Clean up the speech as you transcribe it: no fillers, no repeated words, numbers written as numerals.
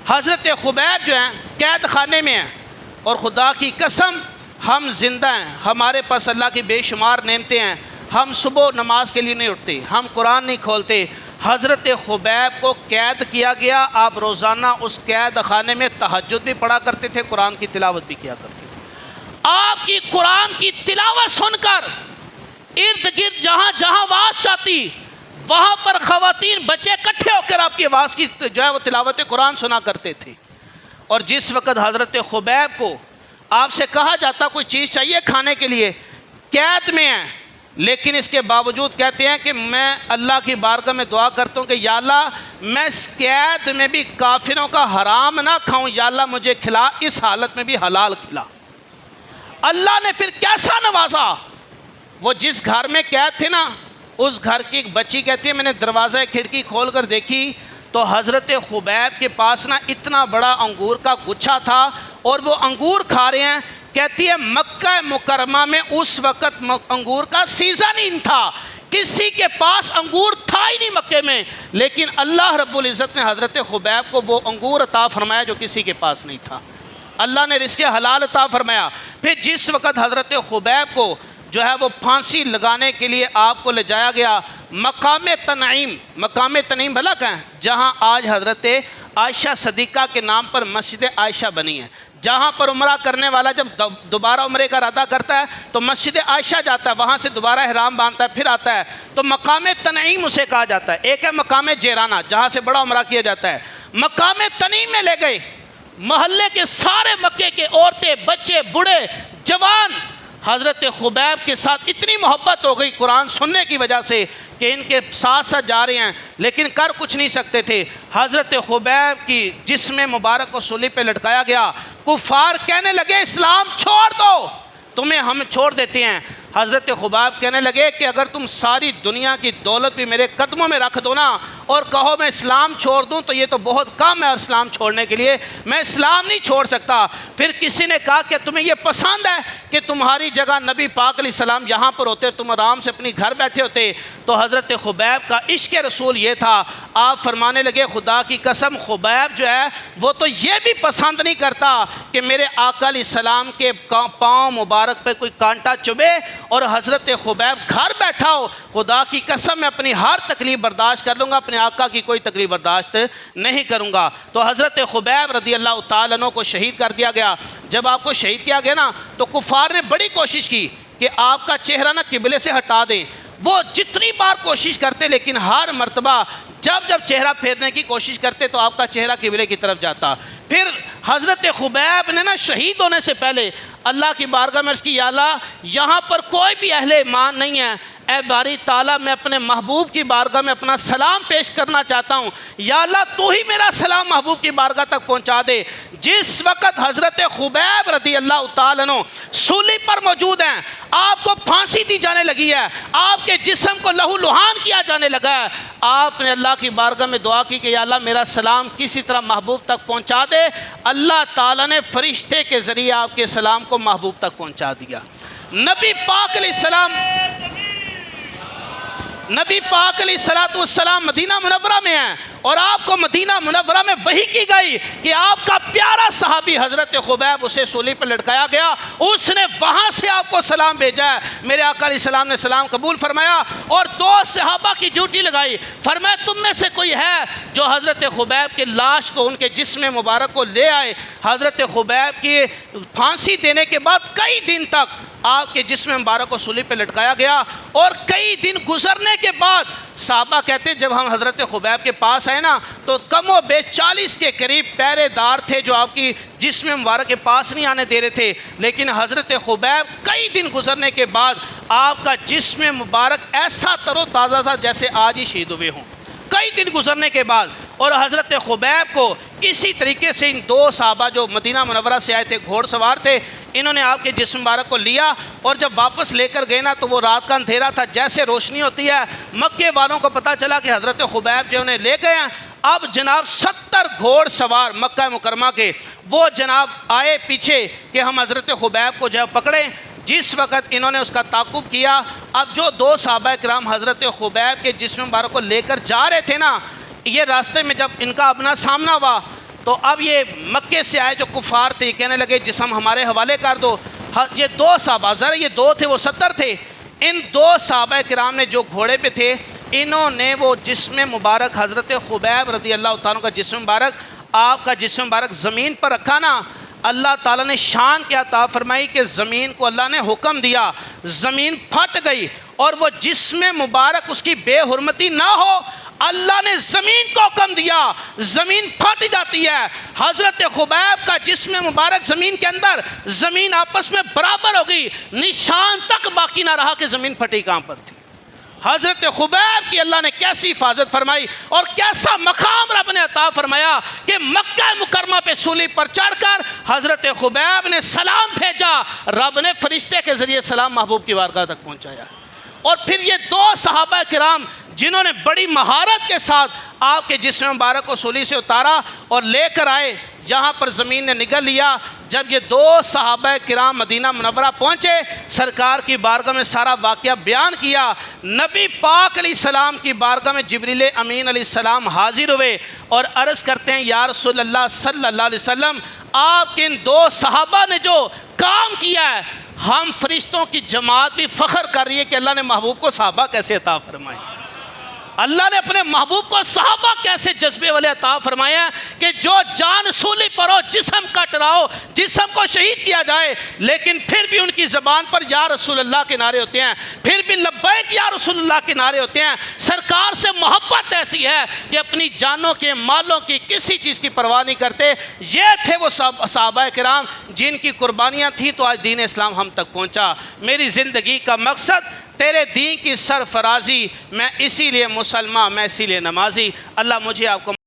حضرت خبیب جو ہیں قید خانے میں ہیں، اور خدا کی قسم ہم زندہ ہیں، ہمارے پاس اللہ کی بے شمار نعمتیں ہیں، ہم صبح نماز کے لیے نہیں اٹھتے، ہم قرآن نہیں کھولتے۔ حضرت خبیب کو قید کیا گیا، آپ روزانہ اس قید خانے میں تہجد بھی پڑھا کرتے تھے، قرآن کی تلاوت بھی کیا کرتے تھے۔ آپ کی قرآن کی تلاوت سن کر ارد گرد جہاں جہاں آواز چاہتی وہاں پر خواتین بچے اکٹھے ہو کر آپ کی آواز کی جو ہے وہ تلاوت قرآن سنا کرتے تھے۔ اور جس وقت حضرت خبیب کو آپ سے کہا جاتا کوئی چیز چاہیے کھانے کے لیے، قید میں ہیں، لیکن اس کے باوجود کہتے ہیں کہ میں اللہ کی بارگاہ میں دعا کرتا ہوں کہ یا اللہ میں اس قید میں بھی کافروں کا حرام نہ کھاؤں، یا اللہ مجھے کھلا، اس حالت میں بھی حلال کھلا۔ اللہ نے پھر کیسا نوازا، وہ جس گھر میں قید تھے نا، اس گھر کی ایک بچی کہتی ہے میں نے دروازہ کھڑکی کھول کر دیکھی تو حضرت خبیب کے پاس نا اتنا بڑا انگور کا گچھا تھا اور وہ انگور کھا رہے ہیں۔ کہتی ہے مکہ مکرمہ میں اس وقت انگور کا سیزن ہی تھا، کسی کے پاس انگور تھا ہی نہیں مکے میں، لیکن اللہ رب العزت نے حضرت خبیب کو وہ انگور عطا فرمایا جو کسی کے پاس نہیں تھا۔ اللہ نے رزق حلال عطا فرمایا۔ پھر جس وقت حضرت خبیب کو جو ہے وہ پھانسی لگانے کے لیے آپ کو لے جایا گیا مقام تنعیم، مقام تنعیم بھلا کہیں جہاں آج حضرت عائشہ صدیقہ کے نام پر مسجد عائشہ بنی ہے، جہاں پر عمرہ کرنے والا جب دوبارہ عمرے کا ارادہ کرتا ہے تو مسجد عائشہ جاتا ہے، وہاں سے دوبارہ احرام باندھتا ہے پھر آتا ہے، تو مقام تنعیم اسے کہا جاتا ہے۔ ایک ہے مقام جیرانہ جہاں سے بڑا عمرہ کیا جاتا ہے، مقام تنعیم میں لے گئے، محلے کے سارے مکے کے عورتیں بچے بوڑھے جوان حضرت خبیب کے ساتھ اتنی محبت ہو گئی قرآن سننے کی وجہ سے کہ ان کے ساتھ ساتھ جا رہے ہیں، لیکن کر کچھ نہیں سکتے تھے۔ حضرت خبیب کی جسم مبارک کو سولی پہ لٹکایا گیا، کفار کہنے لگے اسلام چھوڑ دو، تمہیں ہم چھوڑ دیتے ہیں۔ حضرت خبیب کہنے لگے کہ اگر تم ساری دنیا کی دولت بھی میرے قدموں میں رکھ دو نا اور کہو میں اسلام چھوڑ دوں تو یہ تو بہت کم ہے اسلام چھوڑنے کے لیے، میں اسلام نہیں چھوڑ سکتا۔ پھر کسی نے کہا کہ تمہیں یہ پسند ہے کہ تمہاری جگہ نبی پاک علیہ السلام یہاں پر ہوتے، تم آرام سے اپنی گھر بیٹھے ہوتے؟ تو حضرت خبیب کا عشق رسول یہ تھا، آپ فرمانے لگے خدا کی قسم خبیب جو ہے وہ تو یہ بھی پسند نہیں کرتا کہ میرے آقا علیہ السلام کے پاؤں مبارک پہ کوئی کانٹا چبھے اور حضرت خبیب گھر بیٹھا ہو، خدا کی قسم میں اپنی ہر تکلیف برداشت کر لوں گا، اپنے آقا کی کوئی تکلیف برداشت نہیں کروں گا۔ تو حضرت خبیب رضی اللہ تعالیٰ عنہ کو شہید کر دیا گیا۔ جب آپ کو شہید کیا گیا نا تو کفار نے بڑی کوشش کی کہ آپ کا چہرہ نا قبلے سے ہٹا دیں، وہ جتنی بار کوشش کرتے لیکن ہر مرتبہ جب چہرہ پھیرنے کی کوشش کرتے تو آپ کا چہرہ قبلے کی طرف جاتا۔ پھر حضرت خبیب نے نا شہید ہونے سے پہلے اللہ کی بارگاہ میں عرض کی یا اللہ یہاں پر کوئی بھی اہل ایمان نہیں ہے، اے باری تعالیٰ میں اپنے محبوب کی بارگاہ میں اپنا سلام پیش کرنا چاہتا ہوں، یا اللہ تو ہی میرا سلام محبوب کی بارگاہ تک پہنچا دے۔ جس وقت حضرت خبیب رضی اللہ تعالیٰ عنہ سولی پر موجود ہیں، آپ کو پھانسی دی جانے لگی ہے، آپ کے جسم کو لہو لہان کیا جانے لگا ہے، آپ نے اللہ کی بارگاہ میں دعا کی کہ یا اللہ میرا سلام کسی طرح محبوب تک پہنچا دے۔ اللہ تعالیٰ نے فرشتے کے ذریعے آپ کے سلام کو محبوب تک پہنچا دیا۔ نبی پاک علیہ السلام مدینہ منورہ میں ہیں اور آپ کو مدینہ منورہ میں وحی کی گئی کہ آپ کا پیارا صحابی حضرت خبیب اسے سولی پر لٹکایا گیا، اس نے وہاں سے آپ کو سلام بھیجا ہے۔ میرے آقا علیہ السلام نے سلام قبول فرمایا اور دو صحابہ کی ڈیوٹی لگائی، فرمایا تم میں سے کوئی ہے جو حضرت خبیب کی لاش کو ان کے جسم مبارک کو لے آئے۔ حضرت خبیب کی پھانسی دینے کے بعد کئی دن تک آپ کے جسم مبارک کو سولی پہ لٹکایا گیا اور کئی دن گزرنے کے بعد صحابہ کہتے ہیں جب ہم حضرت خبیب کے پاس آئے نا تو کم و بیش 40 کے قریب پہرے دار تھے جو آپ کی جسم مبارک کے پاس نہیں آنے دے رہے تھے، لیکن حضرت خبیب کئی دن گزرنے کے بعد آپ کا جسم مبارک ایسا تر و تازہ تھا جیسے آج ہی شہید ہوئے ہوں، کئی دن گزرنے کے بعد۔ اور حضرت خبیب کو اسی طریقے سے ان دو صحابہ جو مدینہ منورہ سے آئے تھے گھوڑ سوار تھے، انہوں نے آپ کے جسم مبارک کو لیا اور جب واپس لے کر گئے نا تو وہ رات کا اندھیرا تھا، جیسے روشنی ہوتی ہے مکے والوں کو پتہ چلا کہ حضرت خبیب جو انہیں لے گئے ہیں۔ اب جناب 70 گھوڑ سوار مکہ مکرمہ کے وہ جناب آئے پیچھے کہ ہم حضرت خبیب کو جو پکڑیں۔ جس وقت انہوں نے اس کا تعاقب کیا، اب جو دو صحابہ کرام حضرت خبیب کے جسم مبارک کو لے کر جا رہے تھے نا، یہ راستے میں جب ان کا اپنا سامنا ہوا تو اب یہ مکے سے آئے جو کفار تھے کہنے لگے جسم ہمارے حوالے کر دو. یہ 2 صحابہ، ذرا یہ 2 تھے وہ 70 تھے، ان 2 صحابہ کرام نے جو گھوڑے پہ تھے انہوں نے وہ جسم مبارک حضرت خبیب رضی اللہ تعالیٰ کا جسم مبارک، آپ کا جسم مبارک زمین پر رکھا نا، اللہ تعالیٰ نے شان کیا عطا فرمائی کہ زمین کو اللہ نے حکم دیا، زمین پھٹ گئی اور وہ جسم مبارک اس کی بے حرمتی نہ ہو، اللہ نے زمین کو حکم دیا، زمین پھٹ جاتی ہے. حضرت خبیب کا جسم مبارک زمین کے اندر، زمین آپس میں برابر ہو گئی، نشان تک باقی نہ رہا کہ زمین پھٹی کہاں پر تھی. حضرت خبیب کی اللہ نے کیسی حفاظت فرمائی اور کیسا مقام رب نے عطا فرمایا کہ مکہ مکرمہ پہ سولی پر چڑھ کر حضرت خبیب نے سلام بھیجا، رب نے فرشتے کے ذریعے سلام محبوب کی بارگاہ تک پہنچایا. اور پھر یہ 2 صحابہ کرام جنہوں نے بڑی مہارت کے ساتھ آپ کے جسم مبارک کو سولی سے اتارا اور لے کر آئے جہاں پر زمین نے نگل لیا. جب یہ 2 صحابہ کرام مدینہ منورہ پہنچے، سرکار کی بارگاہ میں سارا واقعہ بیان کیا. نبی پاک علیہ السلام کی بارگاہ میں جبریل امین علیہ السلام حاضر ہوئے اور عرض کرتے ہیں یا رسول اللہ صلی اللہ علیہ وسلم، آپ کے ان 2 صحابہ نے جو کام کیا ہے، ہم فرشتوں کی جماعت بھی فخر کر رہی ہے کہ اللہ نے محبوب کو صحابہ کیسے عطا فرمائے، اللہ نے اپنے محبوب کو صحابہ کیسے جذبے والے عطا فرمایا کہ جو جان سولی پر ہو، جسم کٹ رہا ہو، جسم کو شہید کیا جائے، لیکن پھر بھی ان کی زبان پر یا رسول اللہ کے نعرے ہوتے ہیں، پھر بھی لبیک یا رسول اللہ کے نعرے ہوتے ہیں. سرکار سے محبت ایسی ہے کہ اپنی جانوں کے، مالوں کی، کسی چیز کی پرواہ نہیں کرتے. یہ تھے وہ صحابہ کرام جن کی قربانیاں تھیں تو آج دین اسلام ہم تک پہنچا. میری زندگی کا مقصد تیرے دین کی سرفرازی، میں اسی لیے مسلمان، میں اسی لیے نمازی. اللہ مجھے آپ کو